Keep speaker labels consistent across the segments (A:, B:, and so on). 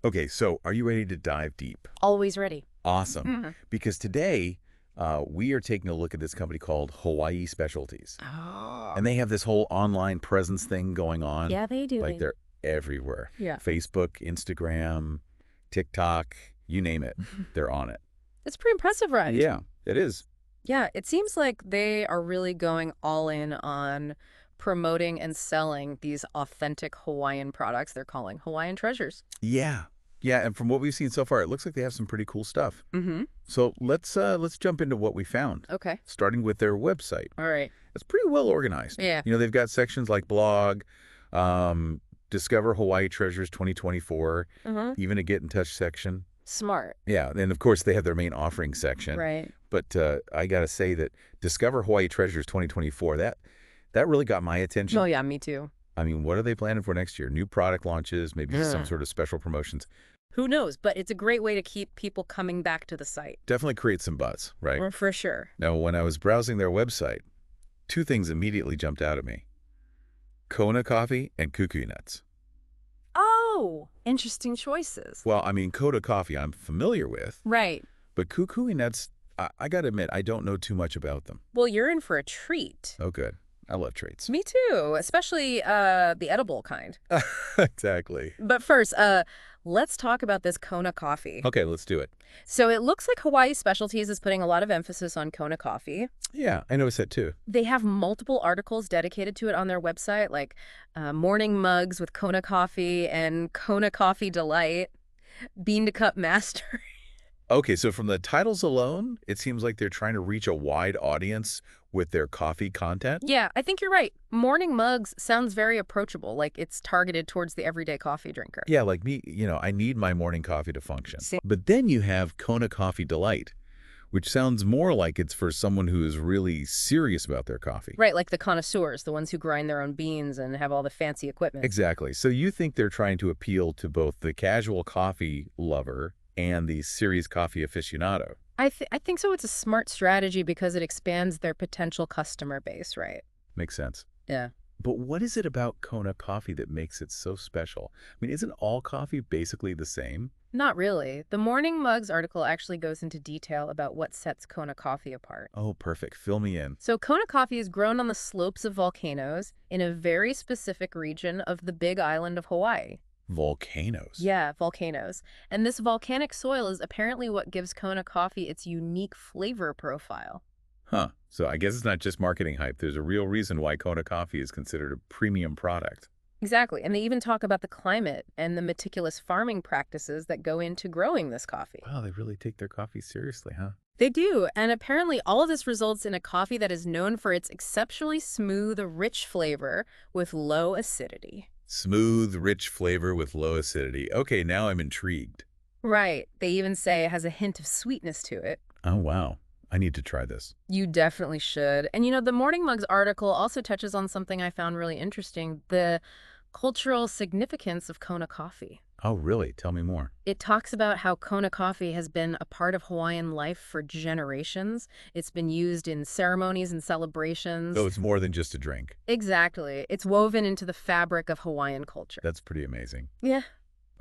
A: Okay, so are you ready to dive deep?
B: Always ready.
A: Awesome.
B: Mhm.
A: Because today we are taking a look at this company called Hawaii Specialties.
B: Oh.
A: And they have this whole online presence thing going on.
B: Yeah, they do.
A: Like they're everywhere.
B: Yeah.
A: Facebook, Instagram, TikTok, you name it. They're on it.
B: It's pretty impressive, right?
A: Yeah, it is.
B: Yeah, it seems like they are really going all in on promoting and selling these authentic Hawaiian products they're calling Hawaiian treasures.
A: Yeah. Yeah, and from what we've seen so far, it looks like they have some pretty cool stuff.
B: Mm-hmm.
A: So let's jump into what we found,
B: Okay.
A: starting with their website.
B: All right.
A: It's pretty well organized.
B: Yeah.
A: They've got sections like blog, um, Discover Hawaii Treasures 2024,
B: Mm-hmm.
A: even a Get in Touch section.
B: Smart.
A: Yeah, and of course they have their main offering section.
B: Right.
A: But I got to say that Discover Hawaii Treasures 2024, that really got my attention.
B: Oh, yeah, me too.
A: I mean, what are they planning for next year? New product launches, maybe some
B: Yeah.
A: sort of special promotions.
B: Who knows? But it's a great way to keep people coming back to the site.
A: Definitely create some buzz, right?
B: For sure.
A: Now, when I was browsing their website, two things immediately jumped out at me. Kona Coffee and Kukui Nuts.
B: Oh, interesting choices.
A: Well, I mean, Kona Coffee I'm familiar with,
B: Right.
A: but Kukui Nuts, I got to admit, I don't know too much about them.
B: Well, you're in for a treat.
A: Oh, good. I love treats.
B: Me too, especially the edible kind.
A: Exactly.
B: But first, let's talk about this Kona coffee.
A: Okay, let's do it.
B: So it looks like Hawaii Specialties is putting a lot of emphasis on Kona coffee.
A: Yeah, I noticed that too.
B: They have multiple articles dedicated to it on their website, like morning mugs with Kona coffee and Kona Coffee Delight, bean to cup master.
A: Okay, so from the titles alone, it seems like they're trying to reach a wide audience with their coffee content.
B: Yeah, I think you're right. Morning mugs sounds very approachable, like it's targeted towards the everyday coffee drinker.
A: Yeah, like me, I need my morning coffee to function.
B: Same.
A: But then you have Kona Coffee Delight, which sounds more like it's for someone who is really serious about their coffee.
B: Right, like the connoisseurs, the ones who grind their own beans and have all the fancy equipment.
A: Exactly. So you think they're trying to appeal to both the casual coffee lover and the serious coffee aficionado.
B: I think so. It's a smart strategy because it expands their potential customer base, right?
A: Makes sense.
B: Yeah.
A: But what is it about Kona Coffee that makes it so special? I mean, isn't all coffee basically the same?
B: Not really. The Morning Mugs article actually goes into detail about what sets Kona coffee apart.
A: Oh, perfect. Fill me in.
B: So Kona coffee is grown on the slopes of volcanoes in a very specific region of the Big Island of Hawaii.
A: Volcanoes.
B: Yeah, volcanoes. And this volcanic soil is apparently what gives Kona coffee its unique flavor profile.
A: Huh. So I guess it's not just marketing hype. There's a real reason why Kona Coffee is considered a premium product.
B: Exactly. And they even talk about the climate and the meticulous farming practices that go into growing this coffee.
A: Wow, they really take their coffee seriously, huh?
B: They do. And apparently all of this results in a coffee that is known for its exceptionally smooth, rich flavor with low acidity.
A: Smooth, rich flavor with low acidity. Okay, now I'm intrigued.
B: Right. They even say it has a hint of sweetness to it.
A: Oh, wow. I need to try this.
B: You definitely should. And the Morning Mugs article also touches on something I found really interesting, the cultural significance of Kona coffee.
A: Oh, really? Tell me more.
B: It talks about how Kona coffee has been a part of Hawaiian life for generations. It's been used in ceremonies and celebrations.
A: So it's more than just a drink.
B: Exactly. It's woven into the fabric of Hawaiian culture.
A: That's pretty amazing.
B: Yeah.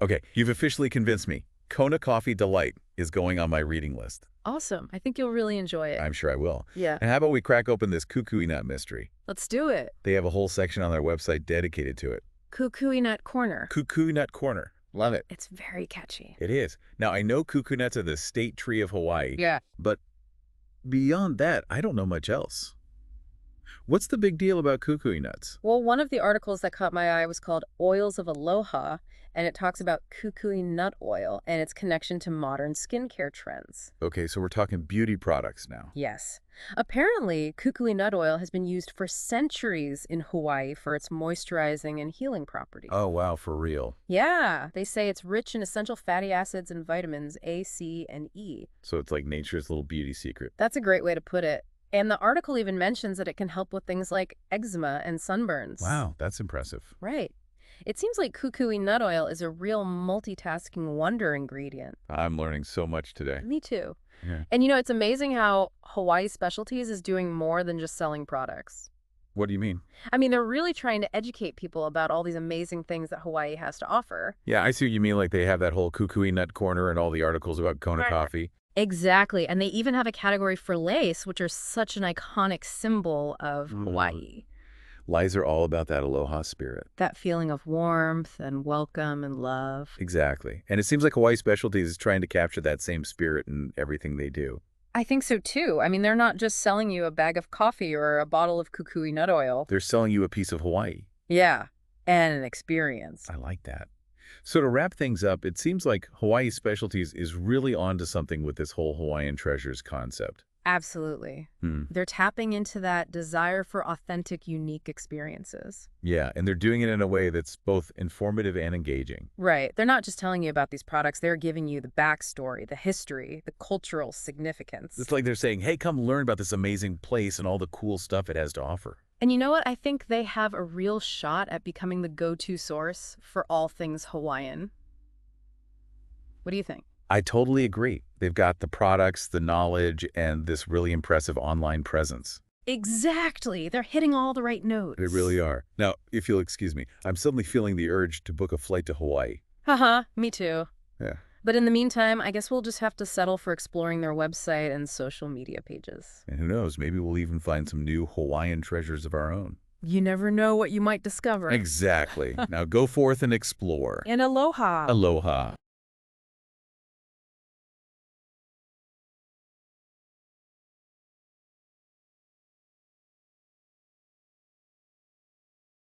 A: Okay, you've officially convinced me. Kona Coffee Delight is going on my reading list.
B: Awesome. I think you'll really enjoy it.
A: I'm sure I will.
B: Yeah.
A: And how about we crack open this kukui nut mystery?
B: Let's do it.
A: They have a whole section on their website dedicated to it.
B: Kukui Nut Corner.
A: Kukui Nut Corner. Love it.
B: It's very catchy.
A: It is. Now, I know kukui nuts are the state tree of Hawaii.
B: Yeah.
A: But beyond that, I don't know much else. What's the big deal about kukui nuts?
B: Well, one of the articles that caught my eye was called Oils of Aloha, and it talks about kukui nut oil and its connection to modern skincare trends.
A: Okay, so we're talking beauty products now.
B: Yes. Apparently, kukui nut oil has been used for centuries in Hawaii for its moisturizing and healing properties.
A: Oh, wow, for real.
B: Yeah, they say it's rich in essential fatty acids and vitamins A, C, and E.
A: So it's like nature's little beauty secret.
B: That's a great way to put it. And the article even mentions that it can help with things like eczema and sunburns.
A: Wow, that's impressive.
B: Right. It seems like kukui nut oil is a real multitasking wonder ingredient.
A: I'm learning so much today.
B: Me too.
A: Yeah.
B: And it's amazing how Hawaii Specialties is doing more than just selling products.
A: What do you mean?
B: I mean, they're really trying to educate people about all these amazing things that Hawaii has to offer.
A: Yeah, I see what you mean. Like they have that whole kukui nut corner and all the articles about Kona
B: Right.
A: coffee.
B: Exactly. And they even have a category for lace, which are such an iconic symbol of
A: Mm.
B: Hawaii.
A: Lies are all about that aloha spirit.
B: That feeling of warmth and welcome and love.
A: Exactly. And it seems like Hawaii Specialties is trying to capture that same spirit in everything they do.
B: I think so too. I mean, they're not just selling you a bag of coffee or a bottle of kukui nut oil.
A: They're selling you a piece of Hawaii.
B: Yeah. And an experience.
A: I like that. So to wrap things up, it seems like Hawaii Specialties is really onto something with this whole Hawaiian treasures concept.
B: Absolutely.
A: Hmm.
B: They're tapping into that desire for authentic, unique experiences.
A: Yeah, and they're doing it in a way that's both informative and engaging.
B: Right. They're not just telling you about these products, they're giving you the backstory, the history, the cultural significance.
A: It's like they're saying, hey, come learn about this amazing place and all the cool stuff it has to offer.
B: And you know what? I think they have a real shot at becoming the go-to source for all things Hawaiian. What do you think?
A: I totally agree. They've got the products, the knowledge, and this really impressive online presence.
B: Exactly. They're hitting all the right
A: They
B: notes.
A: really are. Now, if you'll excuse me, I'm suddenly feeling the urge to book a flight to Hawaii.
B: Haha, me too.
A: Yeah.
B: But in the meantime, I guess we'll just have to settle for exploring their website and social media pages.
A: And who knows, maybe we'll even find some new Hawaiian treasures of our own.
B: You never know what you might discover.
A: Exactly. Now go forth and explore.
B: And aloha.
A: Aloha.